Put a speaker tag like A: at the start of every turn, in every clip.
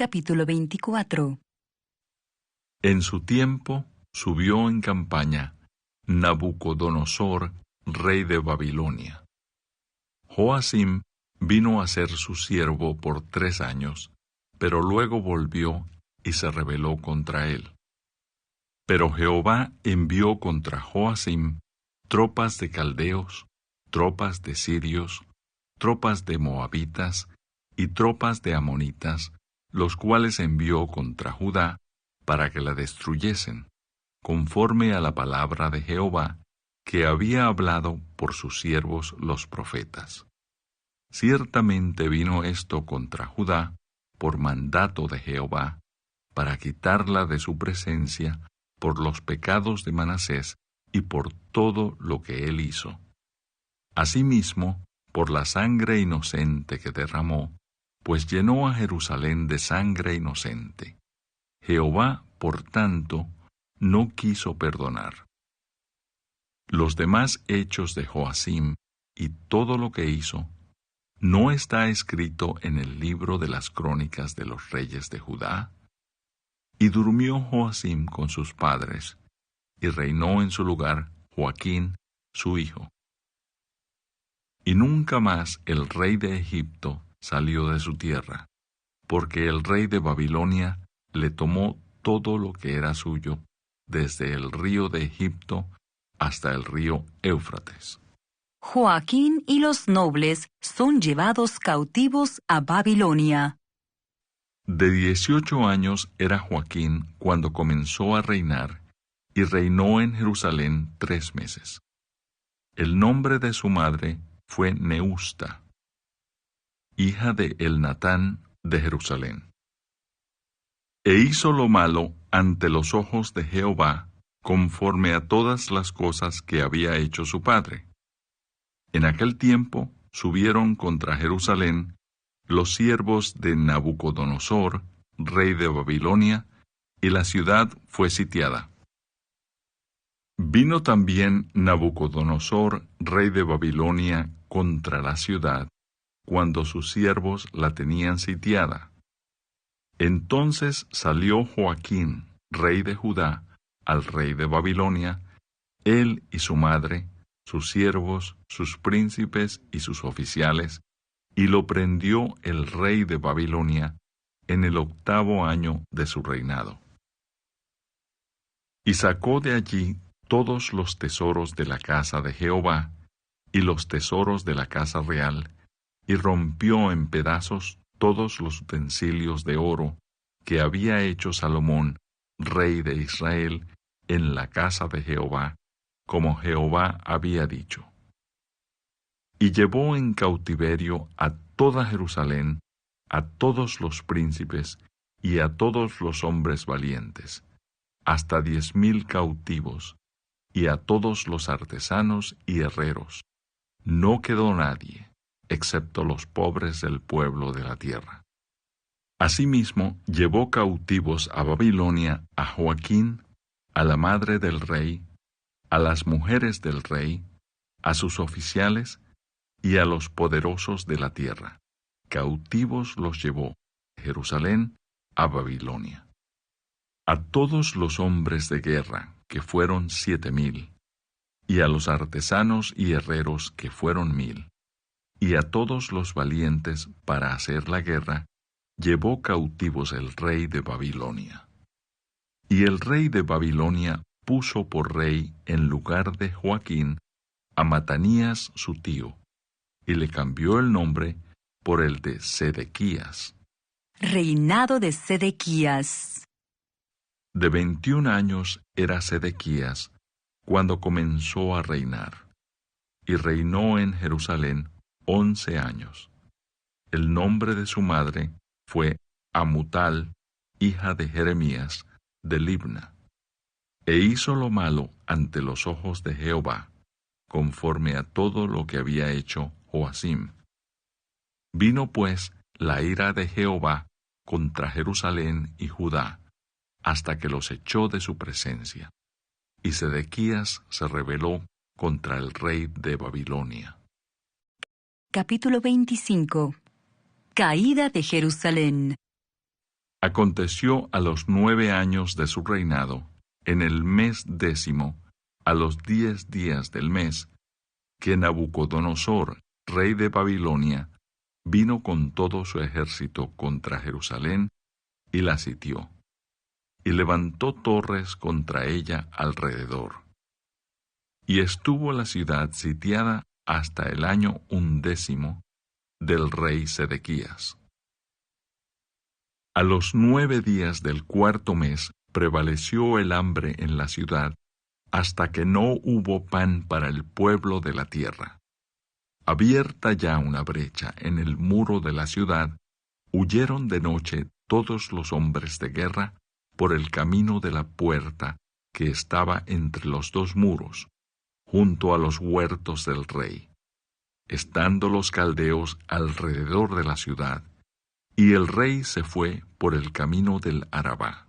A: Capítulo 24.
B: En su tiempo subió en campaña Nabucodonosor, rey de Babilonia. Joacim vino a ser su siervo por 3 años, pero luego volvió y se rebeló contra él. Pero Jehová envió contra Joacim tropas de caldeos, tropas de sirios, tropas de moabitas y tropas de amonitas, los cuales envió contra Judá para que la destruyesen, conforme a la palabra de Jehová que había hablado por sus siervos los profetas. Ciertamente vino esto contra Judá por mandato de Jehová, para quitarla de su presencia por los pecados de Manasés y por todo lo que él hizo. Asimismo, por la sangre inocente que derramó, pues llenó a Jerusalén de sangre inocente. Jehová, por tanto, no quiso perdonar. Los demás hechos de Joacim y todo lo que hizo, ¿no está escrito en el libro de las crónicas de los reyes de Judá? Y durmió Joacim con sus padres, y reinó en su lugar Joaquín, su hijo. Y nunca más el rey de Egipto salió de su tierra, porque el rey de Babilonia le tomó todo lo que era suyo, desde el río de Egipto hasta el río Éufrates.
A: Joaquín y los nobles son llevados cautivos a Babilonia.
B: De 18 años era Joaquín cuando comenzó a reinar, y reinó en Jerusalén 3 meses. El nombre de su madre fue Neusta, hija de Elnatán de Jerusalén. E hizo lo malo ante los ojos de Jehová, conforme a todas las cosas que había hecho su padre. En aquel tiempo subieron contra Jerusalén los siervos de Nabucodonosor, rey de Babilonia, y la ciudad fue sitiada. Vino también Nabucodonosor, rey de Babilonia, contra la ciudad, cuando sus siervos la tenían sitiada. Entonces salió Joaquín, rey de Judá, al rey de Babilonia, él y su madre, sus siervos, sus príncipes y sus oficiales, y lo prendió el rey de Babilonia en el 8º año de su reinado. Y sacó de allí todos los tesoros de la casa de Jehová y los tesoros de la casa real, y rompió en pedazos todos los utensilios de oro que había hecho Salomón, rey de Israel, en la casa de Jehová, como Jehová había dicho. Y llevó en cautiverio a toda Jerusalén, a todos los príncipes y a todos los hombres valientes, hasta 10,000 cautivos, y a todos los artesanos y herreros. No quedó nadie, excepto los pobres del pueblo de la tierra. Asimismo, llevó cautivos a Babilonia a Joaquín, a la madre del rey, a las mujeres del rey, a sus oficiales y a los poderosos de la tierra. Cautivos los llevó de Jerusalén a Babilonia. A todos los hombres de guerra, que fueron 7,000, y a los artesanos y herreros, que fueron 1,000, y a todos los valientes para hacer la guerra, llevó cautivos el rey de Babilonia. Y el rey de Babilonia puso por rey en lugar de Joaquín a Matanías su tío, y le cambió el nombre por el de Sedequías.
A: Reinado de Sedequías.
B: De 21 años era Sedequías cuando comenzó a reinar, y reinó en Jerusalén 11 años. El nombre de su madre fue Amutal, hija de Jeremías, de Libna. E hizo lo malo ante los ojos de Jehová, conforme a todo lo que había hecho Joacim. Vino pues la ira de Jehová contra Jerusalén y Judá, hasta que los echó de su presencia. Y Sedequías se rebeló contra el rey de Babilonia.
A: Capítulo 25. Caída de Jerusalén.
B: Aconteció a los 9 años de su reinado, en el mes 10, a los 10 días del mes, que Nabucodonosor, rey de Babilonia, vino con todo su ejército contra Jerusalén y la sitió, y levantó torres contra ella alrededor. Y estuvo la ciudad sitiada hasta el año 11 del rey Sedequías. A los 9 días del 4º mes prevaleció el hambre en la ciudad, hasta que no hubo pan para el pueblo de la tierra. Abierta ya una brecha en el muro de la ciudad, huyeron de noche todos los hombres de guerra por el camino de la puerta que estaba entre los dos muros, junto a los huertos del rey, estando los caldeos alrededor de la ciudad, y el rey se fue por el camino del Arabá.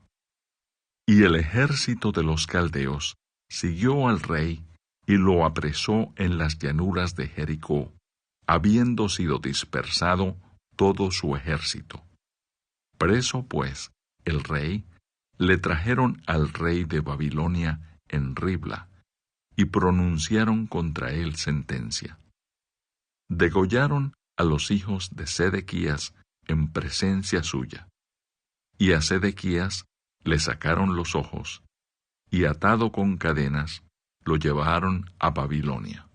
B: Y el ejército de los caldeos siguió al rey y lo apresó en las llanuras de Jericó, habiendo sido dispersado todo su ejército. Preso, pues, el rey, le trajeron al rey de Babilonia en Ribla, y pronunciaron contra él sentencia. Degollaron a los hijos de Sedequías en presencia suya, y a Sedequías le sacaron los ojos, y atado con cadenas, lo llevaron a Babilonia.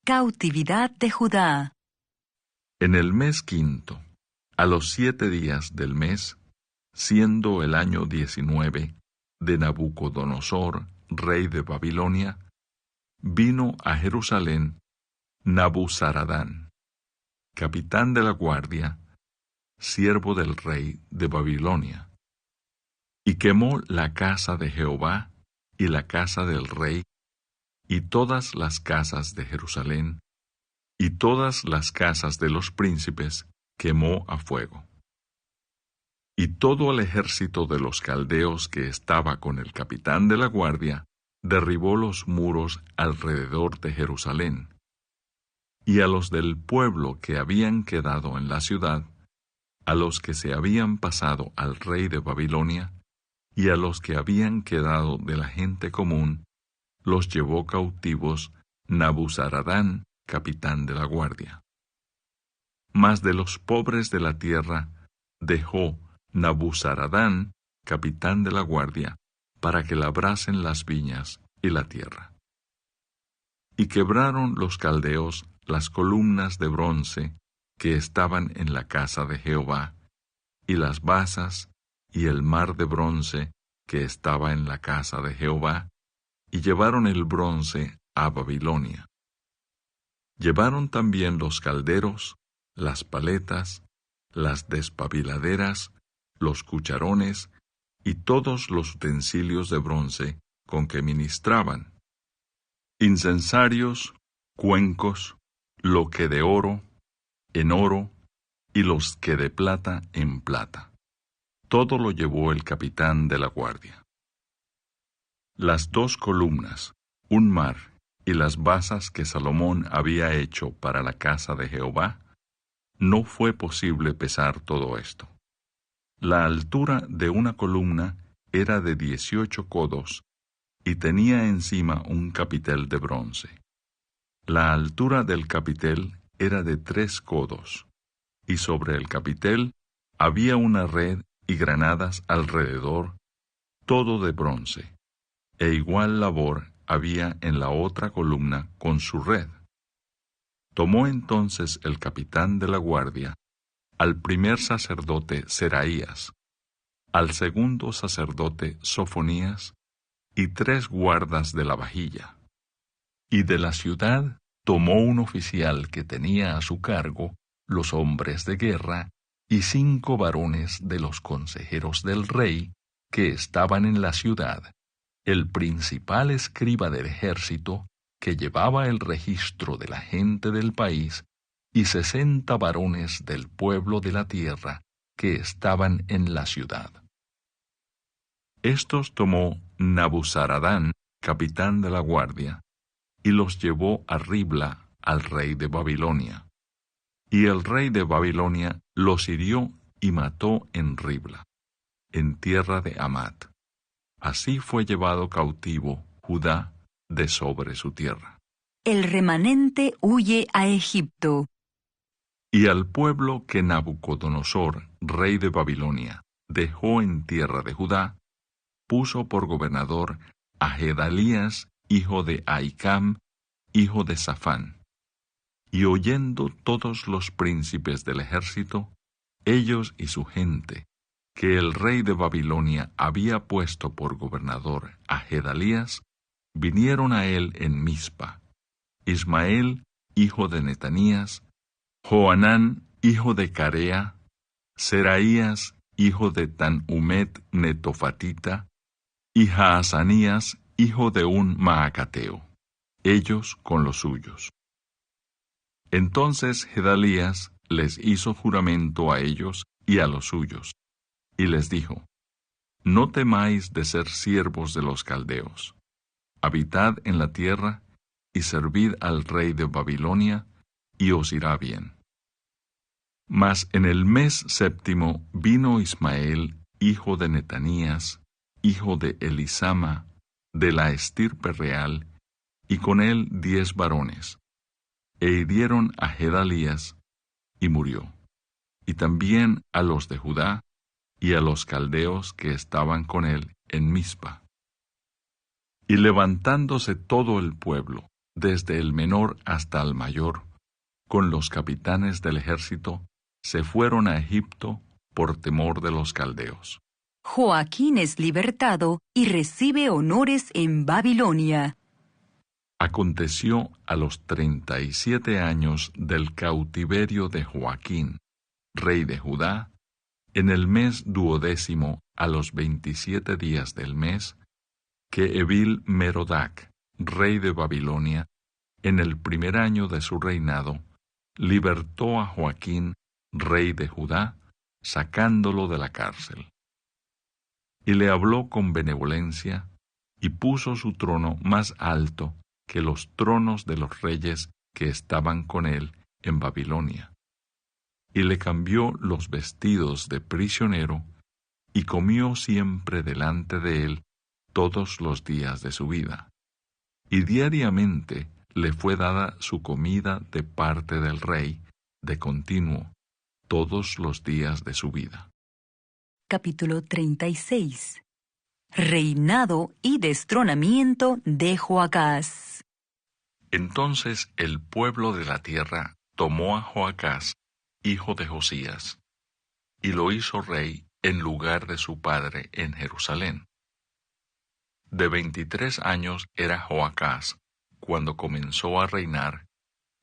A: Cautividad de Judá.
B: En el mes 5, a los 7 días del mes, siendo el año 19 de Nabucodonosor, rey de Babilonia, vino a Jerusalén Nabuzaradán, capitán de la guardia, siervo del rey de Babilonia, y quemó la casa de Jehová y la casa del rey, y todas las casas de Jerusalén, y todas las casas de los príncipes quemó a fuego. Y todo el ejército de los caldeos que estaba con el capitán de la guardia derribó los muros alrededor de Jerusalén, y a los del pueblo que habían quedado en la ciudad, a los que se habían pasado al rey de Babilonia, y a los que habían quedado de la gente común, los llevó cautivos Nabuzaradán, capitán de la guardia. Mas de los pobres de la tierra dejó Nabuzaradán, capitán de la guardia, para que labrasen las viñas y la tierra. Y quebraron los caldeos las columnas de bronce que estaban en la casa de Jehová, y las basas y el mar de bronce que estaba en la casa de Jehová, y llevaron el bronce a Babilonia. Llevaron también los calderos, las paletas, las despabiladeras, los cucharones y todos los utensilios de bronce con que ministraban, incensarios, cuencos, lo que de oro, en oro, y los que de plata en plata. Todo lo llevó el capitán de la guardia. Las 2 columnas, un mar, y las basas que Salomón había hecho para la casa de Jehová, no fue posible pesar todo esto. La altura de una columna era de 18 codos, y tenía encima un capitel de bronce. La altura del capitel era de 3 codos, y sobre el capitel había una red y granadas alrededor, todo de bronce, e igual labor había en la otra columna con su red. Tomó entonces el capitán de la guardia al primer sacerdote Seraías, al segundo sacerdote Sofonías, y 3 guardas de la vajilla. Y de la ciudad tomó un oficial que tenía a su cargo los hombres de guerra, y 5 varones de los consejeros del rey que estaban en la ciudad, el principal escriba del ejército, que llevaba el registro de la gente del país, y 60 varones del pueblo de la tierra que estaban en la ciudad. Estos tomó Nabuzaradán, capitán de la guardia, y los llevó a Ribla al rey de Babilonia. Y el rey de Babilonia los hirió y mató en Ribla. en tierra de Hamat. Así fue llevado cautivo Judá de sobre su tierra.
A: El remanente huye a Egipto.
B: Y al pueblo que Nabucodonosor, rey de Babilonia, dejó en tierra de Judá, puso por gobernador a Gedalías, hijo de Ahicam, hijo de Safán. Y oyendo todos los príncipes del ejército, ellos y su gente, que el rey de Babilonia había puesto por gobernador a Gedalías, vinieron a él en Mizpa, Ismael, hijo de Netanías, Johanán, hijo de Carea, Seraías, hijo de Tanhumet Netofatita, y Jaazanías, hijo de un Maacateo, ellos con los suyos. Entonces Gedalías les hizo juramento a ellos y a los suyos, y les dijo: No temáis de ser siervos de los caldeos. Habitad en la tierra y servid al rey de Babilonia, y os irá bien. Mas en el mes séptimo vino Ismael, hijo de Netanías, hijo de Elisama, de la estirpe real, y con él 10 varones, e hirieron a Gedalías, y murió, y también a los de Judá, y a los caldeos que estaban con él en Mizpa. Y levantándose todo el pueblo, desde el menor hasta el mayor, con los capitanes del ejército, se fueron a Egipto por temor de los caldeos.
A: Joaquín es libertado y recibe honores en Babilonia.
B: Aconteció a los 37 años del cautiverio de Joaquín, rey de Judá, en el mes 12º, a los 27 días del mes, que Evil Merodac, rey de Babilonia, en el primer año de su reinado, libertó a Joaquín, rey de Judá, sacándolo de la cárcel. Y le habló con benevolencia, y puso su trono más alto que los tronos de los reyes que estaban con él en Babilonia. Y le cambió los vestidos de prisionero, y comió siempre delante de él todos los días de su vida. Y diariamente le fue dada su comida de parte del rey, de continuo, todos los días de su vida.
A: Capítulo 36. Reinado y destronamiento de Joacás.
B: Entonces el pueblo de la tierra tomó a Joacás, hijo de Josías, y lo hizo rey en lugar de su padre en Jerusalén. De 23 años era Joacás cuando comenzó a reinar,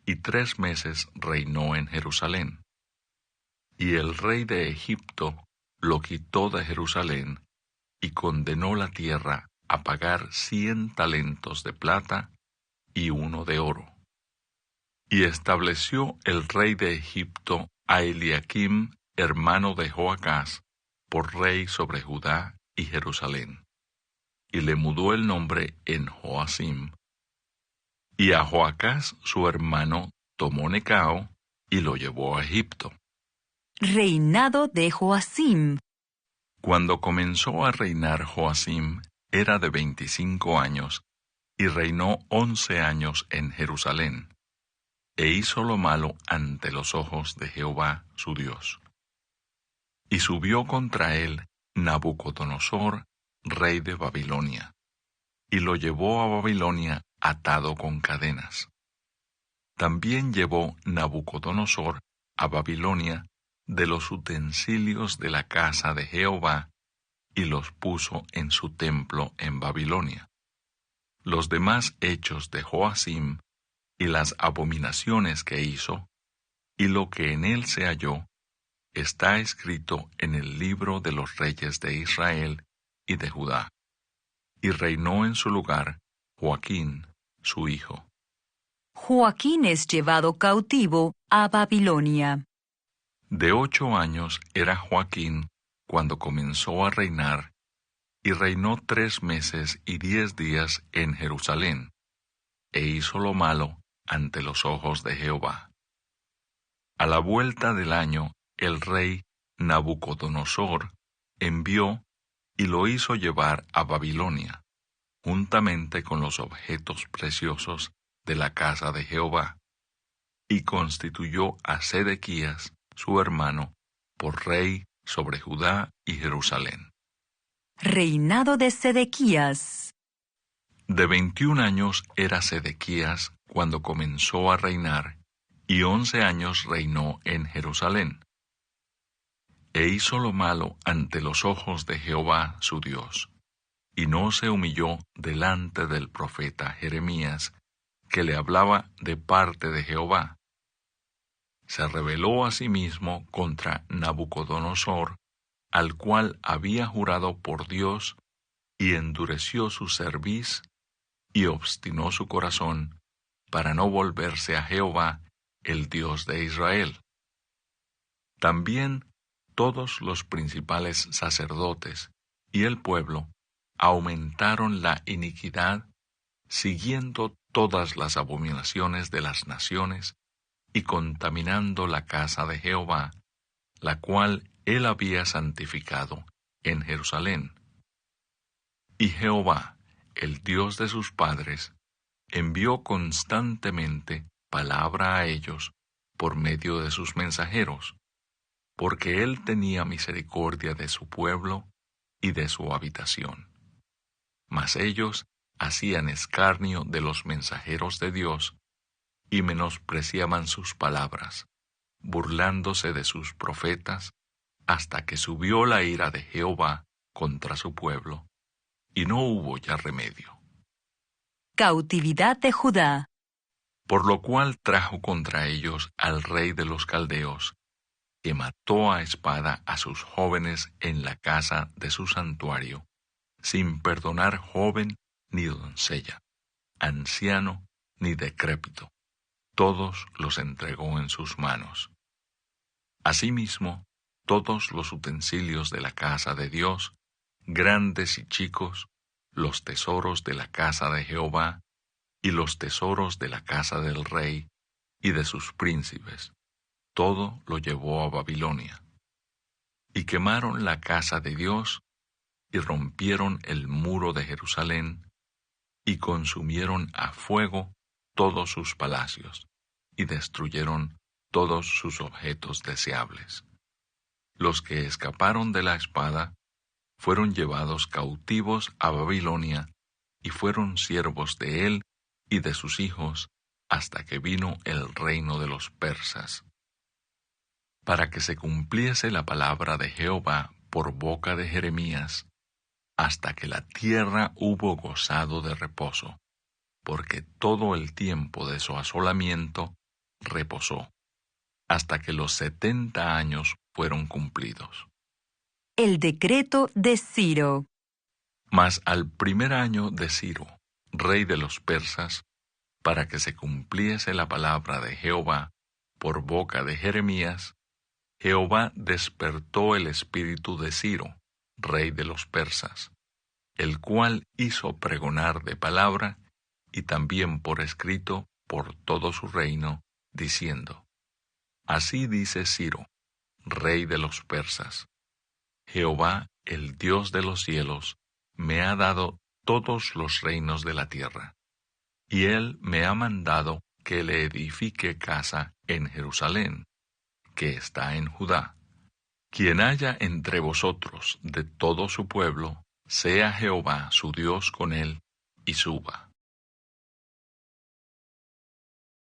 B: y 3 meses reinó en Jerusalén. Y el rey de Egipto lo quitó de Jerusalén, y condenó la tierra a pagar 100 talentos de plata y 1 de oro. Y estableció el rey de Egipto a Eliaquim, hermano de Joacás, por rey sobre Judá y Jerusalén, y le mudó el nombre en Joacim. Y a Joacás su hermano tomó Necao y lo llevó a Egipto.
A: Reinado de Joacim.
B: Cuando comenzó a reinar Joacim, era de 25 años, y reinó 11 años en Jerusalén, e hizo lo malo ante los ojos de Jehová su Dios. Y subió contra él Nabucodonosor, rey de Babilonia, y lo llevó a Babilonia atado con cadenas. También llevó Nabucodonosor a Babilonia de los utensilios de la casa de Jehová, y los puso en su templo en Babilonia. Los demás hechos de Joacim, y las abominaciones que hizo, y lo que en él se halló, está escrito en el libro de los reyes de Israel y de Judá. Y reinó en su lugar Joaquín, su hijo.
A: Joaquín es llevado cautivo a Babilonia.
B: De 8 años era Joaquín cuando comenzó a reinar, y reinó 3 meses y 10 días en Jerusalén, e hizo lo malo ante los ojos de Jehová. A la vuelta del año, el rey Nabucodonosor envió y lo hizo llevar a Babilonia, juntamente con los objetos preciosos de la casa de Jehová, y constituyó a Sedequías, su hermano, por rey sobre Judá y Jerusalén.
A: Reinado de Sedequías.
B: De 21 años era Sedequías cuando comenzó a reinar, y 11 años reinó en Jerusalén. E hizo lo malo ante los ojos de Jehová su Dios, y no se humilló delante del profeta Jeremías, que le hablaba de parte de Jehová. Se rebeló asimismo contra Nabucodonosor, al cual había jurado por Dios, y endureció su cerviz, y obstinó su corazón, para no volverse a Jehová, el Dios de Israel. También todos los principales sacerdotes y el pueblo aumentaron la iniquidad, siguiendo todas las abominaciones de las naciones y contaminando la casa de Jehová, la cual él había santificado en Jerusalén. Y Jehová, el Dios de sus padres, envió constantemente palabra a ellos por medio de sus mensajeros, porque él tenía misericordia de su pueblo y de su habitación. Mas ellos hacían escarnio de los mensajeros de Dios y menospreciaban sus palabras, burlándose de sus profetas, hasta que subió la ira de Jehová contra su pueblo, y no hubo ya remedio.
A: Cautividad de Judá.
B: Por lo cual trajo contra ellos al rey de los caldeos, que mató a espada a sus jóvenes en la casa de su santuario, sin perdonar joven ni doncella, anciano ni decrépito. Todos los entregó en sus manos. Asimismo, todos los utensilios de la casa de Dios, grandes y chicos, los tesoros de la casa de Jehová, y los tesoros de la casa del rey y de sus príncipes, todo lo llevó a Babilonia. Y quemaron la casa de Dios, y rompieron el muro de Jerusalén, y consumieron a fuego todos sus palacios, y destruyeron todos sus objetos deseables. Los que escaparon de la espada fueron llevados cautivos a Babilonia, y fueron siervos de él y de sus hijos, hasta que vino el reino de los persas. Para que se cumpliese la palabra de Jehová por boca de Jeremías, hasta que la tierra hubo gozado de reposo, porque todo el tiempo de su asolamiento reposó, hasta que los 70 años fueron cumplidos.
A: El decreto de Ciro.
B: Mas al primer año de Ciro, rey de los persas, para que se cumpliese la palabra de Jehová por boca de Jeremías, Jehová despertó el espíritu de Ciro, rey de los persas, el cual hizo pregonar de palabra y también por escrito por todo su reino, diciendo: Así dice Ciro, rey de los persas: Jehová, el Dios de los cielos, me ha dado todos los reinos de la tierra, y él me ha mandado que le edifique casa en Jerusalén, que está en Judá. Quien haya entre vosotros de todo su pueblo, sea Jehová su Dios con él, y suba.